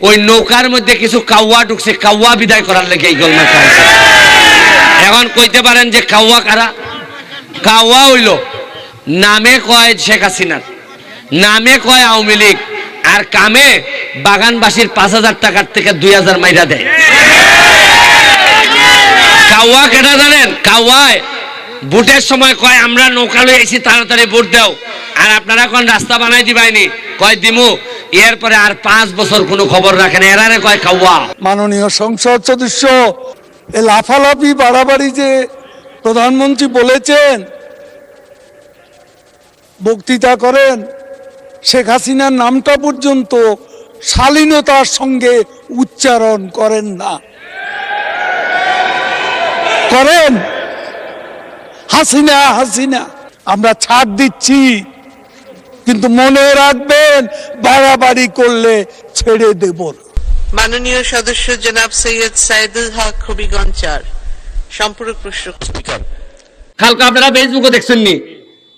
ওই নৌকার মধ্যে কিছু কাউয়া ঢুকছে, কাউয়া বিদায় করার লেগে এই গোলমাল খাইছে। এখন কইতে পারেন যে কাউয়া কারা? কাউয়া হইল নামে কয় শেখ হাসিনার, নামে কয় আওয়ামী লীগ, আর কামে বাগানবাসীর 5,000 টাকার থেকে 2,000 মাইরা দেয়। কাউয়া কেটা জানেন? কাউয়ায় ভোটের সময় কয় আমরা নৌকা লই আইছি, তাড়াতাড়ি ভোট দাও, আর আপনারা কোন রাস্তা বানাই দিবাইনি, কয় দিমু, এরপরে আর 5 বছর কোনো খবর রাখেন, এরারে কয় কাউয়া। মাননীয় সংসদ সদস্য এ লাফালাফি বাড়াবাড়ি যে প্রধানমন্ত্রী বলেছেন, বক্তৃতা করেন, শেখ হাসিনার নামটা পর্যন্ত শালীনতার সঙ্গে উচ্চারণ করেন না। করেন হাসিনা হাসিনা, আমরা ছাড় দিচ্ছি, কিন্তু মনে রাখবেন বাড়াবাড়ি করলে ছেড়ে দেব। মাননীয় সদস্য জনাব সৈয়দ সাইদুল হক হবিগঞ্জ 4 সম্পূরক প্রশ্ন। কালকে আপনারা ফেসবুকে দেখছেন নি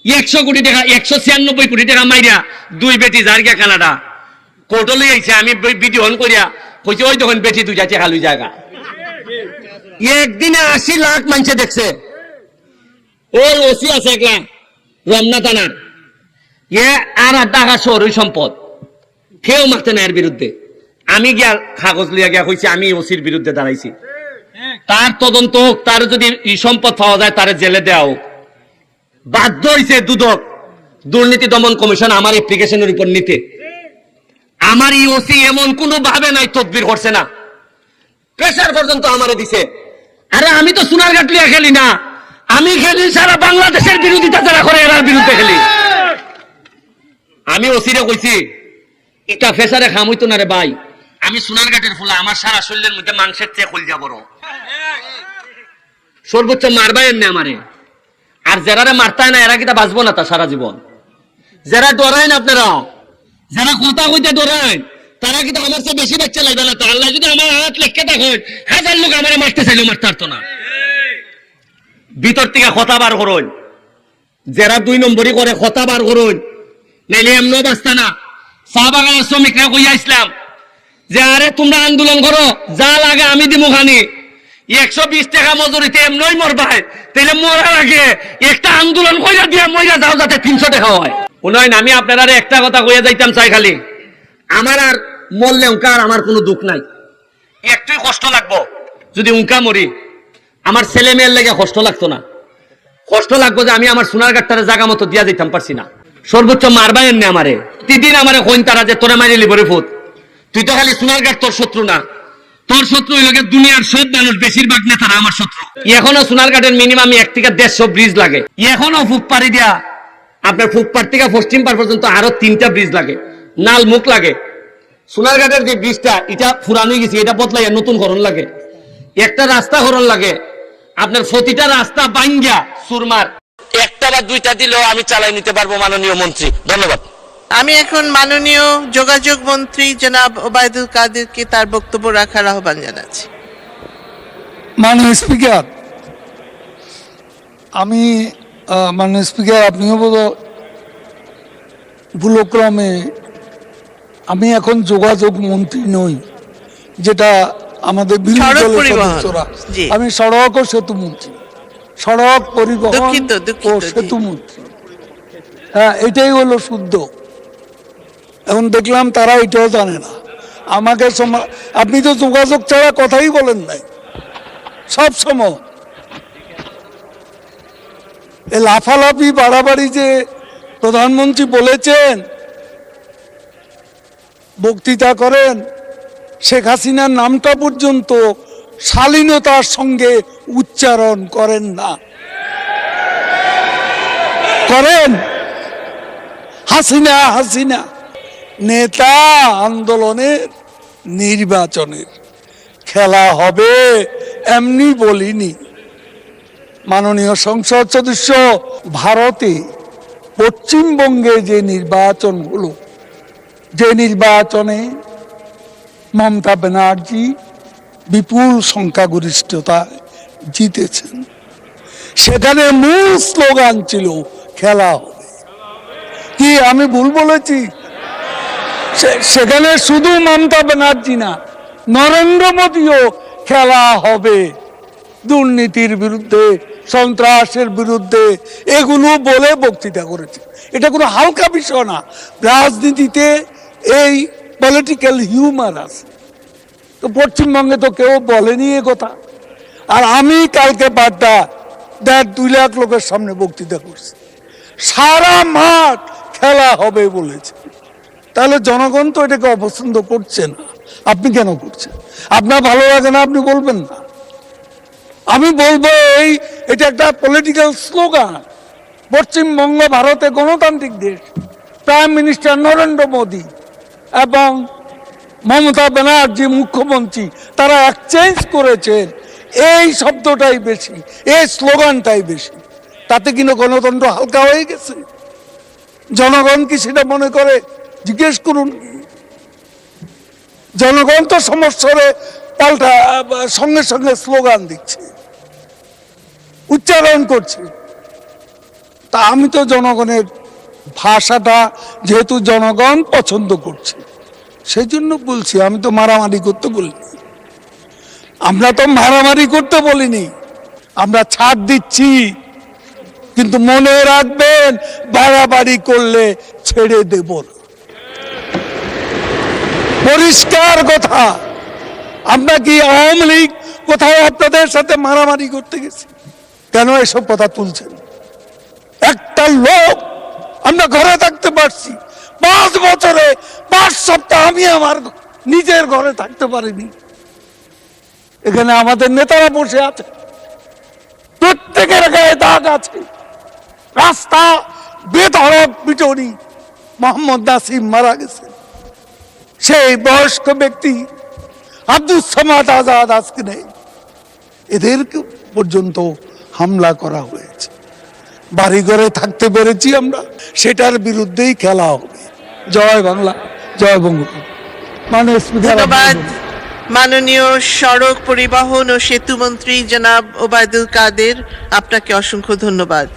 100 কোটি টাকা, 196 কোটি টাকা মাইরা 2 বেটি জার্গা কানাডা কোর্টে লই আইছে। আমি ভিডিও অন করিয়া কইছি ওই তখন বেটি 2 টাকা লই জায়গা, একদিনে 80 লাখ মানুষে দেখছে। ওই ওসি আছে একলা রমনা থানার, আর টাকা শহরের সম্পদ, কেউ মারতে না এর বিরুদ্ধে। আমি গিয়া কাগজ লিয়া গিয়া কইছি আমি ওসির বিরুদ্ধে দাঁড়াইছি, তার তদন্ত হোক, তার যদি সম্পদ পাওয়া যায় তার জেলে দেওয়া হোক। বাধ্য হয়েছে দুদক, দুর্নীতি দমন কমিশন আমার অ্যাপ্লিকেশনের উপর নিতে। আমার এই ওসি এমন কোনো ভাবে নাই তদবির করছে না, প্রেসার পর্যন্ত আমারে দিছে। আরে আমি তো সোনারঘাট লিয়া খেলি না, আমি খেলি সারা বাংলাদেশের বিরোধিতা যারা করে এরার বিরুদ্ধে খেলি। আমি ওসিরে কইছি এটা ফেসারে খাম হইতো না রে ভাই, আমি সোনারঘাটের ফুলা, আমার সারা শরীরের মধ্যে মাংসের চেয়ে কলজা বড়, সর্বোচ্চ মারবাই এমনি আমারে। আর যারা মারতায় না এরা কিটা বাঁচবো না তা সারা জীবন। যারা ডরাইন আপনারা, যারা কথা কইতে ডরাইন, তারা কিন্তু আমার চেয়ে বেশি বাচ্চা লাগবে না। তাহলে যদি আমার হাত লেখকে দেখেন 1000 লোক আমার মারতে চাইলেও মারতে পারতো না। ভিতর থেকে কথা বার করুন, যারা 2 নম্বরই করে কথা বার করুন, নাইলে এমন বাঁচতা না। চা বাগানের শ্রমিকরা কইয়া ইসলাম যে আরে তোমরা আন্দোলন করো, যা লাগে আমি দিমু খানি, 120 টাকা মজুরিতে এমনই মরবাই, তাইলে মরার আগে একটা আন্দোলন কইরা দিয়া মইরা যাও যাতে 300 টাকা হয়। উন্নয়ন আমি আপনারা একটা কথা কইয়া যাইতাম চাই, খালি আমার আর মরলে উনকা আর আমার কোনো দুঃখ নাই, একটুই কষ্ট লাগবো যদি উনকা মরি, আমার ছেলে মেয়ের লেগে কষ্ট লাগতো না। কষ্ট লাগবো যে আমি আমার সোনারঘাটটারে জায়গা মতো দিয়া দিতাম পারছি না। সর্বোচ্চ মারবাই এমনি আমারে, প্রতিদিন আমারে কইন তারা যে তোরা মারিলি বরে ফুট, তুই তো খালি সোনারঘাট তোর শত্রু না, তোর শত্রু হইল দুনিয়ার সব মানুষ, বেশিরভাগ নেতারা আমার শত্রু। এখনো সোনারঘাটের মিনিমাম 1 থেকে 150 ব্রিজ লাগে, এখনো ফুটপাড়ি দিয়া আপনার ফুটপাড় থেকে পশ্চিম পাড় পর্যন্ত আরো 3টা ব্রিজ লাগে, নাল মুখ লাগে। সোনারঘাটের যে ব্রিজটা এটা ফুরানো গেছে, এটা বদলাইয়া নতুন করণ লাগে, একটা রাস্তা করণ লাগে। আপনার প্রতিটা রাস্তা বাঙ্গা সুরমার, একটা বা 2টা দিলেও আমি চালাই নিতে পারবো মাননীয় মন্ত্রী। ধন্যবাদ। আমি এখন মাননীয় যোগাযোগ মন্ত্রী জনাব ওবায়দুল কাদেরকে তার বক্তব্য রাখার আহ্বান জানাচ্ছি। মাননীয় স্পিকার, আমি মাননীয় স্পিকার, আপনিও বোধ ভুলক্রমে, আমি এখন যোগাযোগ মন্ত্রী নই, যেটা আমাদের বিরোধী দলের সদস্যরা, আমি সড়ক ও সেতু মন্ত্রী, সড়ক পরিবহন ও সেতু মন্ত্রী। হ্যাঁ, এটাই হলো শুদ্ধ। এখন দেখলাম তারা এটাও জানে না। আমাকে আপনি তো যোগাযোগ ছাড়া কথাই বলেন নাই সব সময়। এ লাফালাফি বাড়াবাড়ি যে প্রধানমন্ত্রী বলেছেন, বক্তৃতা করেন, শেখ হাসিনার নামটা পর্যন্ত শালীনতার সঙ্গে উচ্চারণ করেন না। করেন হাসিনা হাসিনা, নেতা আন্দোলনের নির্বাচনের খেলা হবে এমনি বলিনি। মাননীয় সংসদ সদস্য, ভারতে পশ্চিমবঙ্গে যে নির্বাচন হলো, যে নির্বাচনে মমতা ব্যানার্জি বিপুল সংখ্যাগরিষ্ঠতায় জিতেছেন, সেখানে মূল স্লোগান ছিল খেলা হবে। কি আমি ভুল বলেছি? সেখানে শুধু মমতা ব্যানার্জি না, নরেন্দ্র মোদীও খেলা হবে দুর্নীতির বিরুদ্ধে, সন্ত্রাসের বিরুদ্ধে, এগুলো বলে বক্তৃতা করেছে। এটা কোনো হালকা বিষয় না। রাজনীতিতে এই পলিটিক্যাল হিউমার আছে, তো পশ্চিমবঙ্গে তো কেউ বলেনি এ কথা। আর আমি কালকে বাড্ডা 1.5-2 লাখ লোকের সামনে বক্তৃতা করছি, সারা মাঠ খেলা হবে বলেছে। তাহলে জনগণ তো এটাকে অপছন্দ করছে না, আপনি কেন করছেন? আপনার ভালো লাগে না, আপনি বলবেন না। আমি বলবো এটা একটা পলিটিক্যাল স্লোগান। পশ্চিমবঙ্গ ভারতে গণতান্ত্রিক দেশ, প্রাইম মিনিস্টার নরেন্দ্র মোদী এবং মমতা ব্যানার্জি মুখ্যমন্ত্রী, তারা এক্সচেঞ্জ করেছেন এই শব্দটাই বেশি, এই স্লোগানটাই বেশি। তাতে কিন্তু গণতন্ত্র হালকা হয়ে গেছে। জনগণ কি সেটা মনে করে? জিজ্ঞেস করুন। জনগণ তো সমস্যারে পাল্টা সঙ্গে সঙ্গে স্লোগান দিচ্ছে, উচ্চারণ করছে। তা আমি তো জনগণের ভাষাটা যেহেতু জনগণ পছন্দ করছে সেই জন্য বলছি। আমি তো মারামারি করতে বলিনি, আমরা তো মারামারি করতে বলিনি, আমরা ছাড় দিচ্ছি। কিন্তু মনে রাখবেন, বাড়াবাড়ি করলে ছেড়ে দেব না। পরিষ্কার কথা। আমরা কি আওয়ামী লীগ কোথায় আপনাদের সাথে মারামারি করতে গেছি? কেন এসব কথা তুলছেন? একটা লোক আমরা ঘরে থাকতে পারছি 5 বছরে 5 সপ্তাহ আমি আমার নিজের ঘরে থাকতে পারিনি। এখানে আমাদের নেতারা বসে আছে, প্রত্যেকের গায়ে দাগ আছে। রাস্তা বেধড়ক পিটনি, মোহাম্মদ নাসিম মারা গেছে, সেই বয়স্ক ব্যক্তি আব্দুল সামাদ আজাদ আজকে নেই, এদেরকে পর্যন্ত হামলা করা হয়েছে। বাড়িঘরে থাকতে পেরেছি আমরা, সেটার বিরুদ্ধেই খেলা হবে। জয় বাংলা, জয় বঙ্গবন্ধু। ধন্যবাদ মাননীয় সড়ক পরিবহন ও সেতু মন্ত্রী জনাব ওবায়দুল কাদের, আপনাকে অসংখ্য ধন্যবাদ।